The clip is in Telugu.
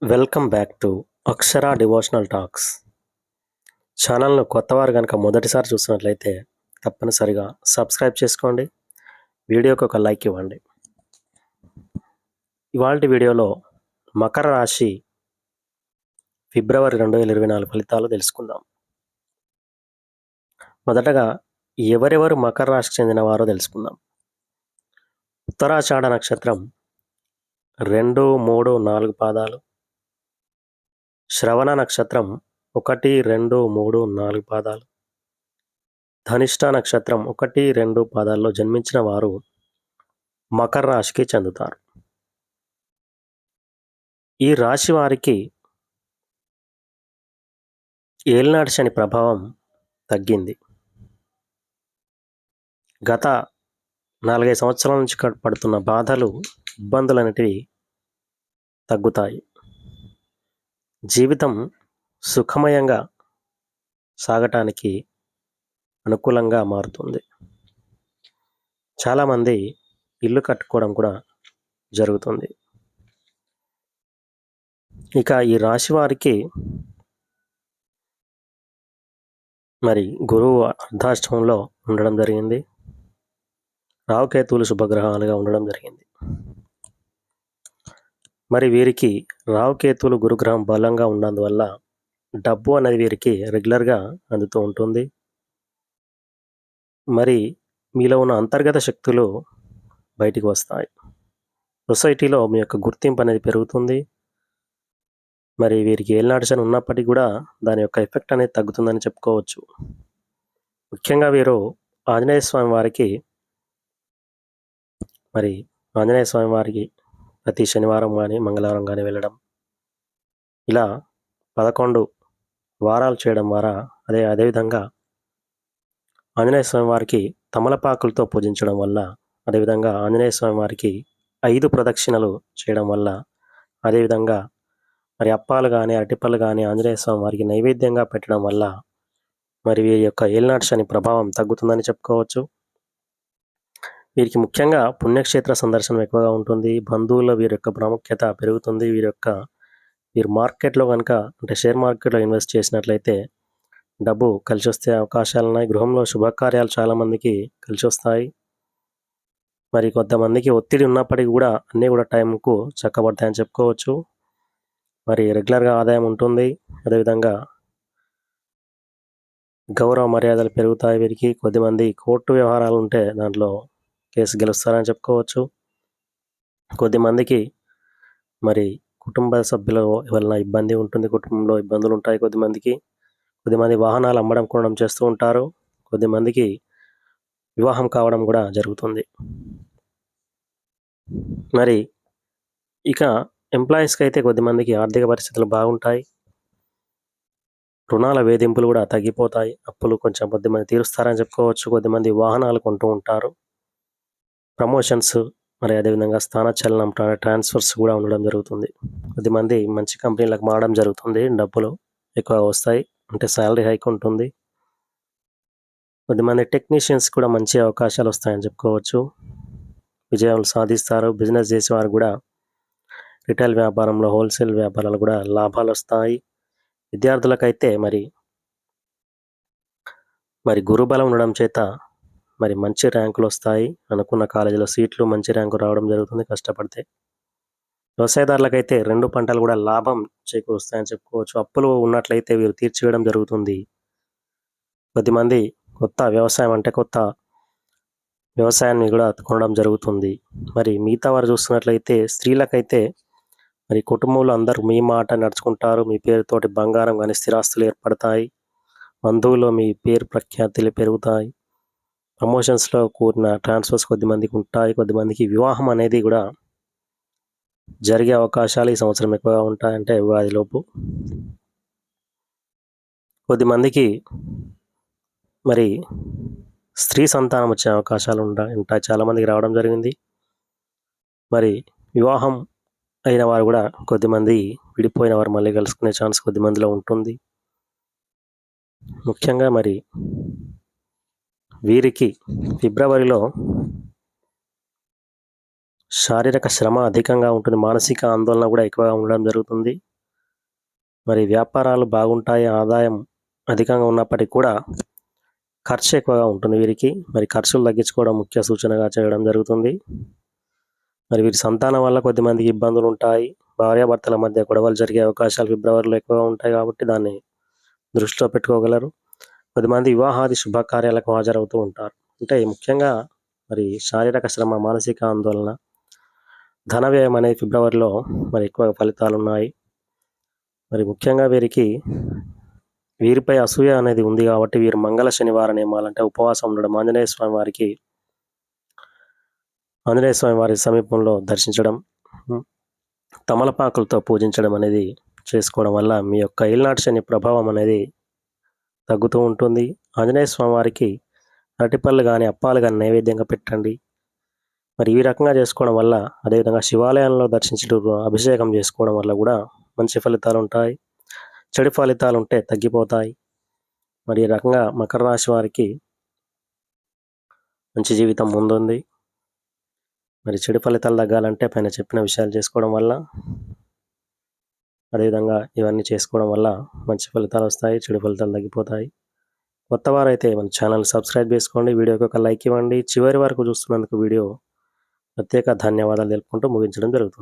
Welcome back to Akshara devotional talks. ఛానల్ను కొత్తవారు కనుక మొదటిసారి చూసినట్లయితే తప్పనిసరిగా సబ్స్క్రైబ్ చేసుకోండి, వీడియోకి ఒక లైక్ ఇవ్వండి. ఇవాల్టి వీడియోలో మకర రాశి ఫిబ్రవరి 2024 ఫలితాలు తెలుసుకుందాం. మొదటగా ఎవరెవరు మకర రాశికి చెందినవారో తెలుసుకుందాం. ఉత్తరాషాఢ నక్షత్రం 2, 3, 4 పాదాలు, శ్రవణ నక్షత్రం 1, 2, 3, 4 పాదాలు, ధనిష్ట నక్షత్రం 1, 2 పాదాల్లో జన్మించిన వారు మకర రాశికి చెందుతారు. ఈ రాశి వారికి ఏలినాటి శని ప్రభావం తగ్గింది. గత 4-5 సంవత్సరాల నుంచి పడుతున్న బాధలు, ఇబ్బందులు అనేటివి తగ్గుతాయి. జీవితం సుఖమయంగా సాగటానికి అనుకూలంగా మారుతుంది. చాలామంది ఇల్లు కట్టుకోవడం కూడా జరుగుతుంది. ఇక ఈ రాశి వారికి మరి గురువు అర్ధాష్టమంలో ఉండడం జరిగింది. రావుకేతువులు శుభగ్రహాలుగా ఉండడం జరిగింది. మరి వీరికి రావుకేతువులు గురుగ్రహం బలంగా ఉన్నందువల్ల డబ్బు అనేది వీరికి రెగ్యులర్గా అందుతూ ఉంటుంది. మరి మీలో ఉన్న అంతర్గత శక్తులు బయటికి వస్తాయి. సొసైటీలో మీ యొక్క గుర్తింపు అనేది పెరుగుతుంది. మరి వీరికి ఏలినాటి శని ఉన్నప్పటికీ కూడా దాని యొక్క ఎఫెక్ట్ అనేది తగ్గుతుందని చెప్పుకోవచ్చు. ముఖ్యంగా వీరు ఆంజనేయ స్వామి వారికి ప్రతి శనివారం కానీ మంగళవారం కానీ వెళ్ళడం, ఇలా 11 వారాలు చేయడం ద్వారా అదేవిధంగా ఆంజనేయ స్వామి వారికి తమలపాకులతో పూజించడం వల్ల, అదేవిధంగా ఆంజనేయ స్వామి వారికి 5 ప్రదక్షిణలు చేయడం వల్ల, అదేవిధంగా మరి అప్పాలు కానీ అరటిపళ్ళు కానీ ఆంజనేయ స్వామి వారికి నైవేద్యంగా పెట్టడం వల్ల మరి వీరి యొక్క ఏలినాటి శని ప్రభావం తగ్గుతుందని చెప్పుకోవచ్చు. వీరికి ముఖ్యంగా పుణ్యక్షేత్ర సందర్శనం ఎక్కువగా ఉంటుంది. బంధువుల్లో వీరి యొక్క ప్రాముఖ్యత పెరుగుతుంది. వీరు మార్కెట్లో కనుక అంటే షేర్ మార్కెట్లో ఇన్వెస్ట్ చేసినట్లయితే డబ్బు కలిసి వస్తే అవకాశాలు ఉన్నాయి. గృహంలో శుభకార్యాలు చాలామందికి కలిసి వస్తాయి. మరి కొంతమందికి ఒత్తిడి ఉన్నప్పటికీ కూడా అన్నీ కూడా టైంకు చక్కబడతాయని చెప్పుకోవచ్చు. మరి రెగ్యులర్గా ఆదాయం ఉంటుంది. అదేవిధంగా గౌరవ మర్యాదలు పెరుగుతాయి. వీరికి కొద్దిమంది కోర్టు వ్యవహారాలు ఉంటే దాంట్లో కేసు గెలుస్తారని చెప్పుకోవచ్చు. కొద్దిమందికి మరి కుటుంబ సభ్యుల వలన ఇబ్బంది ఉంటుంది, కుటుంబంలో ఇబ్బందులు ఉంటాయి. కొద్దిమంది వాహనాలు అమ్మడం కొనడం చేస్తూ ఉంటారు. కొద్దిమందికి వివాహం కావడం కూడా జరుగుతుంది. మరి ఇక ఎంప్లాయీస్కి అయితే కొద్దిమందికి ఆర్థిక పరిస్థితులు బాగుంటాయి. రుణాల వేధింపులు కూడా తగ్గిపోతాయి. అప్పులు కొంచెం కొద్దిమంది తీరుస్తారని చెప్పుకోవచ్చు. కొద్దిమంది వాహనాలు కొంటూ ఉంటారు. ప్రమోషన్స్, మరి అదేవిధంగా స్థానచలనం, ట్రాన్స్ఫర్స్ కూడా ఉండడం జరుగుతుంది. కొద్దిమంది మంచి కంపెనీలకు మారడం జరుగుతుంది. డబ్బులు ఎక్కువ వస్తాయి, అంటే శాలరీ హైక్ ఉంటుంది. కొద్దిమంది టెక్నీషియన్స్ కూడా మంచి అవకాశాలు వస్తాయని చెప్పుకోవచ్చు. విజయాలు సాధిస్తారు. బిజినెస్ చేసేవారు కూడా రిటైల్ వ్యాపారంలో, హోల్సేల్ వ్యాపారాలు కూడా లాభాలు వస్తాయి. విద్యార్థులకైతే మరి గురుబలం ఉండడం చేత మరి మంచి ర్యాంకులు వస్తాయి. అనుకున్న కాలేజీలో సీట్లు, మంచి ర్యాంకు రావడం జరుగుతుంది కష్టపడితే. వ్యవసాయదారులకైతే 2 పంటలు కూడా లాభం చేకూరుస్తాయని చెప్పుకోవచ్చు. అప్పులు ఉన్నట్లయితే వీరు తీర్చివేయడం జరుగుతుంది. కొద్దిమంది కొత్త వ్యవసాయాన్ని కూడా కొనడం జరుగుతుంది. మరి మిగతా వారు చూస్తున్నట్లయితే స్త్రీలకైతే మరి కుటుంబంలో అందరూ మీ మాట నడుచుకుంటారు. మీ పేరుతోటి బంగారం కానీ స్థిరాస్తులు ఏర్పడతాయి. బంధువుల్లో మీ పేరు ప్రఖ్యాతులు పెరుగుతాయి. ప్రమోషన్స్లో కూడిన ట్రాన్స్ఫర్స్ కొద్దిమందికి ఉంటాయి. కొద్దిమందికి వివాహం అనేది కూడా జరిగే అవకాశాలు ఈ సంవత్సరం ఎక్కువగా ఉంటాయి, అంటే ఉగాదిలోపు. కొద్దిమందికి మరి స్త్రీ సంతానం వచ్చే అవకాశాలు ఉంటాయి. చాలామందికి రావడం జరిగింది. మరి వివాహం అయిన వారు కూడా కొద్దిమంది విడిపోయిన వారు మళ్ళీ కలుసుకునే ఛాన్స్ కొద్దిమందిలో ఉంటుంది. ముఖ్యంగా మరి వీరికి ఫిబ్రవరిలో శారీరక శ్రమ అధికంగా ఉంటుంది. మానసిక ఆందోళన కూడా ఎక్కువగా ఉండడం జరుగుతుంది. మరి వ్యాపారాలు బాగుంటాయి, ఆదాయం అధికంగా ఉన్నప్పటికీ కూడా ఖర్చు ఎక్కువగా ఉంటుంది వీరికి. మరి ఖర్చులు తగ్గించుకోవడం ముఖ్య సూచనగా చేయడం జరుగుతుంది. మరి వీరి సంతానం వల్ల కొద్దిమందికి ఇబ్బందులు ఉంటాయి. భార్యాభర్తల మధ్య గొడవలు జరిగే అవకాశాలు ఫిబ్రవరిలో ఎక్కువగా ఉంటాయి కాబట్టి దాన్ని దృష్టిలో పెట్టుకోగలరు. కొద్దిమంది వివాహాది శుభకార్యాలకు హాజరవుతూ ఉంటారు. అంటే ముఖ్యంగా మరి శారీరక శ్రమ, మానసిక ఆందోళన, ధన వ్యయం అనేది ఫిబ్రవరిలో మరి ఎక్కువ ఫలితాలు ఉన్నాయి. మరి ముఖ్యంగా వీరిపై అసూయ అనేది ఉంది కాబట్టి వీరు మంగళ శనివార నియమాలంటే ఉపవాసం ఉండడం, ఆంజనేయ స్వామి వారి సమీపంలో దర్శించడం, తమలపాకులతో పూజించడం అనేది చేసుకోవడం వల్ల మీ యొక్క ఏలినాటి శని ప్రభావం అనేది తగ్గుతూ ఉంటుంది. ఆంజనేయ స్వామి వారికి అరటిపళ్ళు కానీ, అప్పాలు కానీ నైవేద్యంగా పెట్టండి. మరి ఈ రకంగా చేసుకోవడం వల్ల, అదేవిధంగా శివాలయంలో దర్శించుటూ అభిషేకం చేసుకోవడం వల్ల కూడా మంచి ఫలితాలు ఉంటాయి. చెడు ఫలితాలు ఉంటే తగ్గిపోతాయి. మరి ఈ రకంగా మకర రాశి వారికి మంచి జీవితం ముందుంది. మరి చెడు ఫలితాలు తగ్గాలంటే పైన చెప్పిన విషయాలు చేసుకోవడం వల్ల, అదేవిధంగా ఇవన్నీ చేసుకోవడం వల్ల మంచి ఫలితాలు వస్తాయి, చెడు ఫలితాలు తగ్గిపోతాయి. కొత్త వారైతే మన ఛానల్ సబ్స్క్రైబ్ చేసుకోండి, వీడియోకి ఒక లైక్ ఇవ్వండి. చివరి వరకు చూస్తున్నందుకు వీడియో ప్రత్యేక ధన్యవాదాలు తెలుపుకుంటూ ముగించడం జరుగుతుంది.